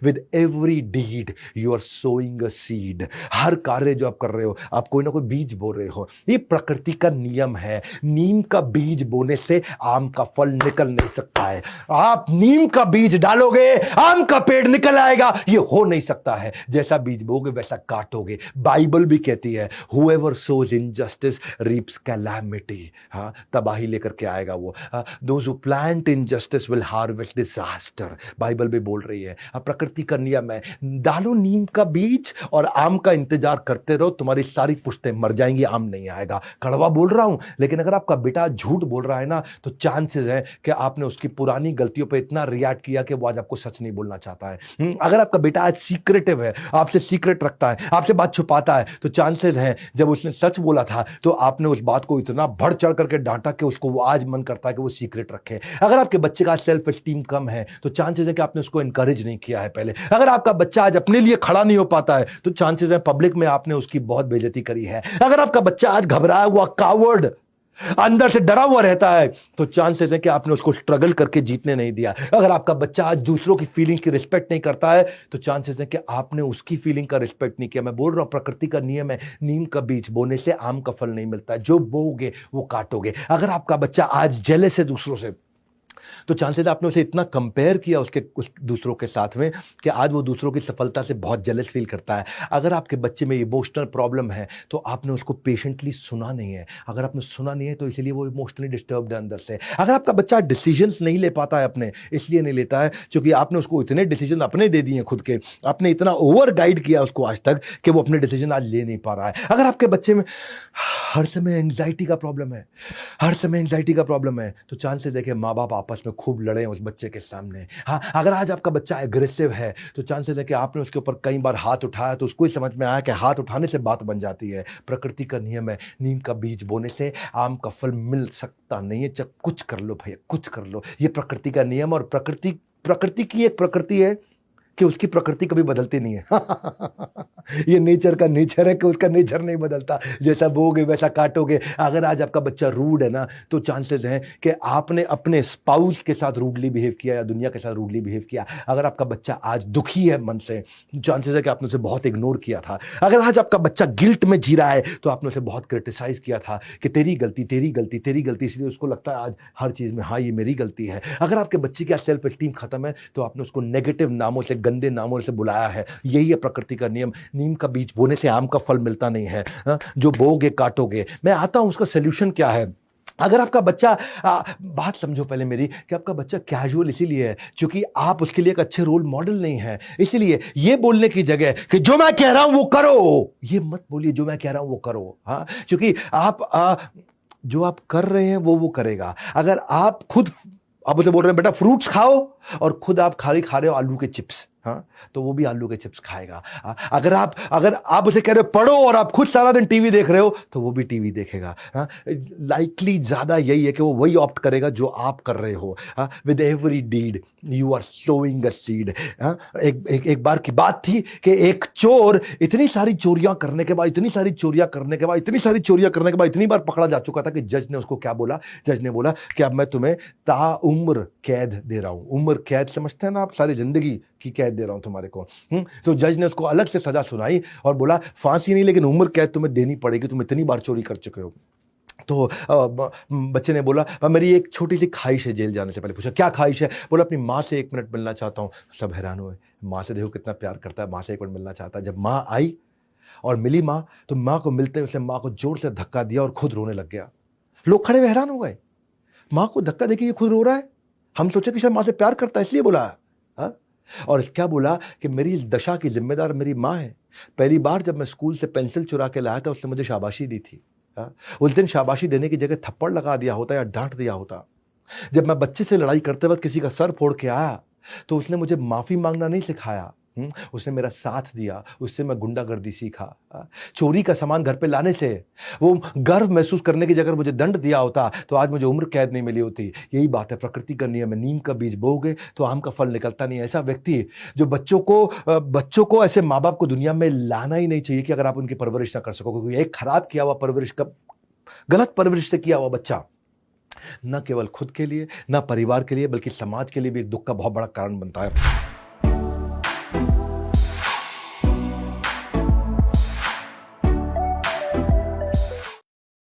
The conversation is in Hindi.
With every deed you are sowing a seed. हर कार्य जो आप कर रहे हो, आप कोई ना कोई बीज बो रहे हो। ये प्रकृति का नियम है। नीम का बीज बोने से आम का फल निकल नहीं सकता है। आप नीम का बीज डालोगे, आम का पेड़ निकल आएगा, ये हो नहीं सकता है। जैसा बीज बोगे वैसा काटोगे। बाइबल भी कहती है, whoever sows injustice reaps calamity। हाँ, तबाही लेकर के आएगा वो। those who plant injustice will harvest disaster। Bible भी बोल रही है। प्रकृति का नियम है, डालो नीम का बीज और आम का इंतजार करते रहो, तुम्हारी सारी पुश्तें मर जाएंगी, आम नहीं आएगा। कड़वा बोल रहा हूं, लेकिन अगर आपका बेटा झूठ बोल रहा है ना, तो चांसेस है कि आपने उसकी पुरानी गलतियों पे इतना रिएक्ट किया कि वो आज आपको सच नहीं बोलना चाहता है। अगर आपका बेटा आज सीक्रेटिव है, आपसे सीक्रेट रखता है, आपसे बात छुपाता है, तो चांसेस हैं जब उसने सच बोला था तो आपने उस बात को इतना बढ़ चढ़ करके डांटा कि उसको वो आज मन करता है कि वो सीक्रेट रखे। अगर आपके बच्चे का सेल्फ एस्टीम कम है तो चांसेस है कि आपने उसको एनकरेज नहीं किया है पहले। अगर आपका बच्चा आज अपने लिए खड़ा नहीं हो पाता है तो चांसेस है पब्लिक में आपने उसकी बहुत बेइज्जती करी है। अगर आपका बच्चा आज घबराया हुआ, कावर्ड, अंदर से डरा हुआ रहता है, तो चांसेस है कि आपने उसको स्ट्रगल करके जीतने नहीं दिया। अगर आपका बच्चा आज दूसरों की फीलिंग की रिस्पेक्ट नहीं करता है तो चांसेस है कि आपने उसकी फीलिंग का रिस्पेक्ट नहीं किया। मैं बोल रहा हूं, प्रकृति का नियम है, नीम का बीज बोने से आम का फल नहीं मिलता है। जो बोओगे वो काटोगे। अगर आपका बच्चा आज जेलस है दूसरों से, तो चांसेस आपने उसे इतना कंपेयर किया उसके दूसरों के साथ में कि आज वो दूसरों की सफलता से बहुत जेलस फील करता है। अगर आपके बच्चे में इमोशनल प्रॉब्लम है तो आपने उसको पेशेंटली सुना नहीं है। अगर आपने सुना नहीं है तो इसलिए वो इमोशनली डिस्टर्ब्ड है अंदर से। अगर आपका बच्चा डिसीजंस नहीं ले पाता है अपने, इसलिए नहीं लेता है क्योंकि आपने उसको इतने डिसीजन अपने दे दिए खुद के, आपने इतना ओवर गाइड किया उसको आज तक कि वो अपने डिसीजन आज ले नहीं पा रहा है। अगर आपके बच्चे में हर समय एंग्जाइटी का प्रॉब्लम है, हर समय एंग्जाइटी का प्रॉब्लम है, तो चांसेस है कि माँ बाप आपस में खूब लड़े उस बच्चे के सामने। हाँ, अगर आज आपका बच्चा एग्रेसिव है तो चांसेस है कि आपने उसके ऊपर कई बार हाथ उठाया तो उसको ही समझ में आया कि हाथ उठाने से बात बन जाती है। प्रकृति का नियम है, नीम का बीज बोने से आम का फल मिल सकता नहीं है। चाहे कुछ कर लो भैया, कुछ कर लो, ये प्रकृति का नियम। और प्रकृति की एक प्रकृति है कि उसकी प्रकृति कभी बदलती नहीं है। ये नेचर का नेचर है कि उसका नेचर नहीं बदलता। जैसा बोगे वैसा काटोगे। अगर आज आपका बच्चा रूड है ना, तो चांसेस हैं कि आपने अपने स्पाउस के साथ रूडली बिहेव किया या दुनिया के साथ रूडली बिहेव किया। अगर आपका बच्चा आज दुखी है मन से, चांसेस है कि आपने उसे बहुत इग्नोर किया था। अगर आज आपका बच्चा गिल्ट में जी रहा है तो आपने उसे बहुत क्रिटिसाइज किया था कि तेरी गलती, तेरी गलती, तेरी गलती, इसलिए उसको लगता है आज हर चीज में हाँ ये मेरी गलती है। अगर आपके बच्चे की सेल्फ एस्टीम खत्म है तो आपने उसको नेगेटिव नामों से, गंदे नामों से बुलाया है। यही है प्रकृति का नियम। नीम का बीज बोने से आम का फल मिलता नहीं है। जो बोओगे काटोगे। मैं आता हूं उसका सोल्यूशन क्या है। अगर आपका बच्चा बात समझो पहले मेरी, कि आपका बच्चा कैजुअल इसीलिए है क्योंकि आप उसके लिए एक अच्छे रोल मॉडल नहीं है। इसलिए ये बोलने की जगह कि जो मैं कह रहा हूं वो करो, ये मत बोलिए जो मैं कह रहा हूं वो करो। हाँ, क्योंकि आप जो आप कर रहे हैं वो करेगा। अगर आप खुद आप उसे बोल रहे हैं बेटा फ्रूट्स खाओ और खुद आप खा रहे हो आलू के चिप्स, हाँ, तो वो भी आलू के चिप्स खाएगा। अगर आप उसे कह रहे हो पढ़ो और आप खुद सारा दिन टीवी देख रहे हो तो वो भी टीवी देखेगा। लाइकली ज्यादा यही है कि वो वही ऑप्ट करेगा जो आप कर रहे हो। With every deed you are sowing a seed. एक बार की बात थी कि एक चोर इतनी सारी चोरियां करने के बाद, इतनी बार पकड़ा जा चुका था कि जज ने उसको क्या बोला। जज ने बोला कि अब मैं तुम्हें ताउम्र कैद दे रहा हूं। उम्र कैद समझते हैं ना आप, सारी जिंदगी की कैद दे रहा हूं तुम्हारे को। तो जज ने उसको अलग से सजा सुनाई और बोला फांसी नहीं लेकिन उम्र कैद तुम्हें देनी पड़ेगी, तुम इतनी बार चोरी कर चुके हो। तो बच्चे ने बोला मेरी एक छोटी सी ख्वाहिश है जेल जाने से पहले। पूछा क्या ख्वाहिश है? बोला अपनी माँ से 1 मिनट मिलना चाहता हूँ। सब हैरान हुए, माँ से देखो कितना प्यार करता है, माँ से 1 मिनट मिलना चाहता है। जब माँ आई और मिली माँ, तो माँ को मिलते उसने माँ को जोर से धक्का दिया और खुद रोने लग गया। लोग खड़े हुए हैरान हो गए, माँ को धक्का देके ये खुद रो रहा है। हम सोचे कि शायद माँ से प्यार करता है इसलिए बोला। हाँ, और क्या बोला कि मेरी इस दशा की जिम्मेदार मेरी माँ है। पहली बार जब मैं स्कूल से पेंसिल चुरा के लाया था उसने मुझे शाबाशी दी थी। उस दिन शाबाशी देने की जगह थप्पड़ लगा दिया होता या डांट दिया होता। जब मैं बच्चे से लड़ाई करते वक्त किसी का सर फोड़ के आया तो उसने मुझे माफी मांगना नहीं सिखाया, उसने मेरा साथ दिया। उससे मैं गुंडागर्दी सीखा। चोरी का सामान घर पे लाने से वो गर्व महसूस करने की जगह मुझे दंड दिया होता तो आज मुझे उम्र कैद नहीं मिली होती। यही बात है, प्रकृति का नियम है, नीम का बीज बोओगे तो आम का फल निकलता नहीं। ऐसा व्यक्ति जो बच्चों को ऐसे माँ बाप को दुनिया में लाना ही नहीं चाहिए कि अगर आप उनकी परवरिश ना कर सको, क्योंकि एक खराब किया हुआ परवरिश, गलत परवरिश से किया हुआ बच्चा न केवल खुद के लिए, न परिवार के लिए, बल्कि समाज के लिए भी एक दुख का बहुत बड़ा कारण बनता है।